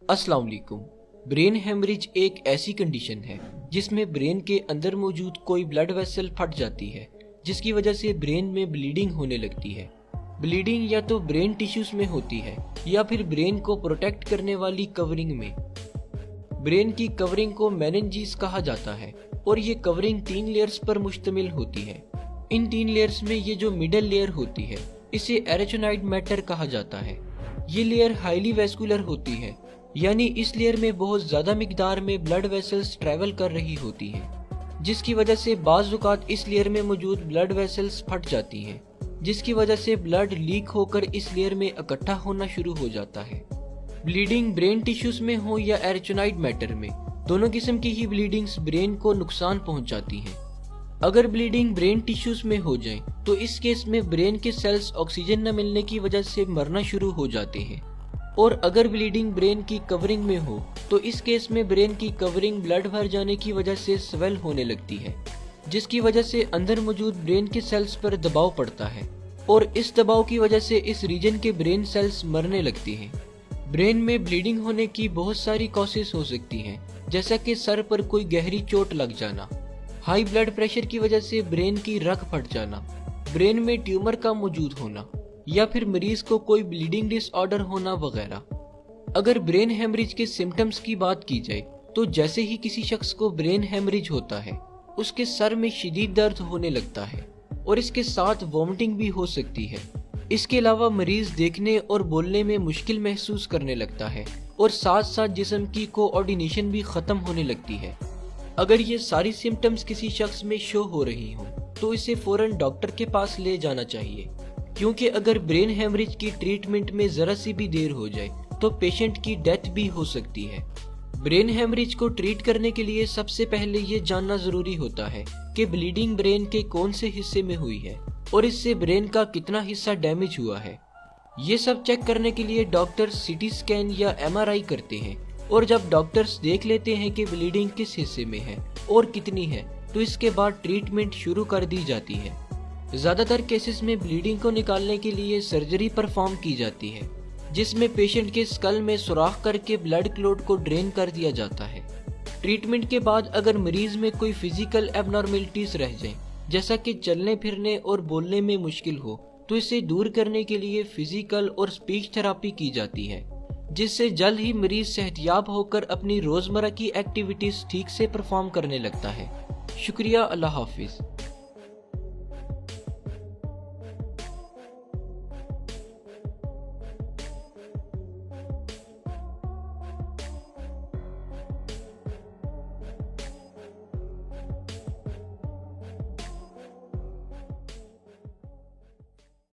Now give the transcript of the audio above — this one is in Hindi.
अस्सलाम वालेकुम। ब्रेन हेमरेज एक ऐसी कंडीशन है जिसमें ब्रेन के अंदर मौजूद कोई ब्लड वेसल फट जाती है, जिसकी वजह से ब्रेन में ब्लीडिंग होने लगती है। ब्लीडिंग या तो ब्रेन टिश्यूज में होती है या फिर ब्रेन को प्रोटेक्ट करने वाली कवरिंग में। ब्रेन की कवरिंग को मेनिंजिस कहा जाता है और ये कवरिंग 3 लेयर्स पर मुश्तमिल होती है। इन 3 लेयर्स में ये जो मिडल लेयर होती है इसे एरेचोनाइड मैटर कहा जाता है। ये लेयर हाईली वैस्कुलर होती है, यानी इस लेयर में बहुत ज्यादा मिकदार में ब्लड वेसल्स ट्रैवल कर रही होती हैं, जिसकी वजह से बाज़ औक़ात इस लेयर में मौजूद ब्लड वेसल्स फट जाती हैं, जिसकी वजह से ब्लड लीक होकर इस लेयर में इकट्ठा होना शुरू हो जाता है। ब्लीडिंग ब्रेन टिश्यूज में हो या एरेचोनाइड मैटर में, दोनों किस्म की ही ब्लीडिंग्स ब्रेन को नुकसान पहुंचाती हैं। अगर ब्लीडिंग ब्रेन टिश्यूज में हो जाए तो इस केस में ब्रेन के सेल्स ऑक्सीजन न मिलने की वजह से मरना शुरू हो जाते हैं, और अगर ब्लीडिंग ब्रेन की कवरिंग में हो तो इस केस में ब्रेन की कवरिंग ब्लड भर जाने की वजह से स्वेल होने लगती है, जिसकी वजह से अंदर मौजूद ब्रेन के सेल्स पर दबाव पड़ता है और इस दबाव की वजह से इस रीजन के ब्रेन सेल्स मरने लगती हैं। ब्रेन में ब्लीडिंग होने की बहुत सारी कॉसेस हो सकती हैं, जैसा कि सर पर कोई गहरी चोट लग जाना, हाई ब्लड प्रेशर की वजह से ब्रेन की रग फट जाना, ब्रेन में ट्यूमर का मौजूद होना, या फिर मरीज को कोई ब्लीडिंग डिसऑर्डर होना वगैरह। अगर ब्रेन हेमरेज के सिम्टम्स की बात की जाए तो जैसे ही किसी शख्स को ब्रेन हेमरेज होता है उसके सर में शदीद दर्द होने लगता है और इसके साथ वॉमिटिंग भी हो सकती है। इसके अलावा मरीज देखने और बोलने में मुश्किल महसूस करने लगता है और साथ साथ जिस्म की कोऑर्डिनेशन भी खत्म होने लगती है। अगर ये सारी सिम्टम्स किसी शख्स में शो हो रही हों तो इसे फौरन डॉक्टर के पास ले जाना चाहिए, क्योंकि अगर ब्रेन हेमरेज की ट्रीटमेंट में जरा सी भी देर हो जाए तो पेशेंट की डेथ भी हो सकती है। ब्रेन हेमरेज को ट्रीट करने के लिए सबसे पहले ये जानना जरूरी होता है कि ब्लीडिंग ब्रेन के कौन से हिस्से में हुई है और इससे ब्रेन का कितना हिस्सा डैमेज हुआ है। ये सब चेक करने के लिए डॉक्टर सीटी स्कैन या MRI करते हैं, और जब डॉक्टर्स देख लेते हैं कि ब्लीडिंग किस हिस्से में है और कितनी है तो इसके बाद ट्रीटमेंट शुरू कर दी जाती है। ज्यादातर केसेस में ब्लीडिंग को निकालने के लिए सर्जरी परफॉर्म की जाती है, जिसमें पेशेंट के स्कल में सुराख करके ब्लड क्लॉट को ड्रेन कर दिया जाता है। ट्रीटमेंट के बाद अगर मरीज में कोई फिजिकल एबनॉर्मेलिटीज रह जाएं, जैसा कि चलने फिरने और बोलने में मुश्किल हो, तो इसे दूर करने के लिए फिजिकल और स्पीच थेरापी की जाती है, जिससे जल्द ही मरीज सेहतयाब होकर अपनी रोजमर्रा की एक्टिविटीज ठीक से परफॉर्म करने लगता है। शुक्रिया। अल्लाह हाफिज।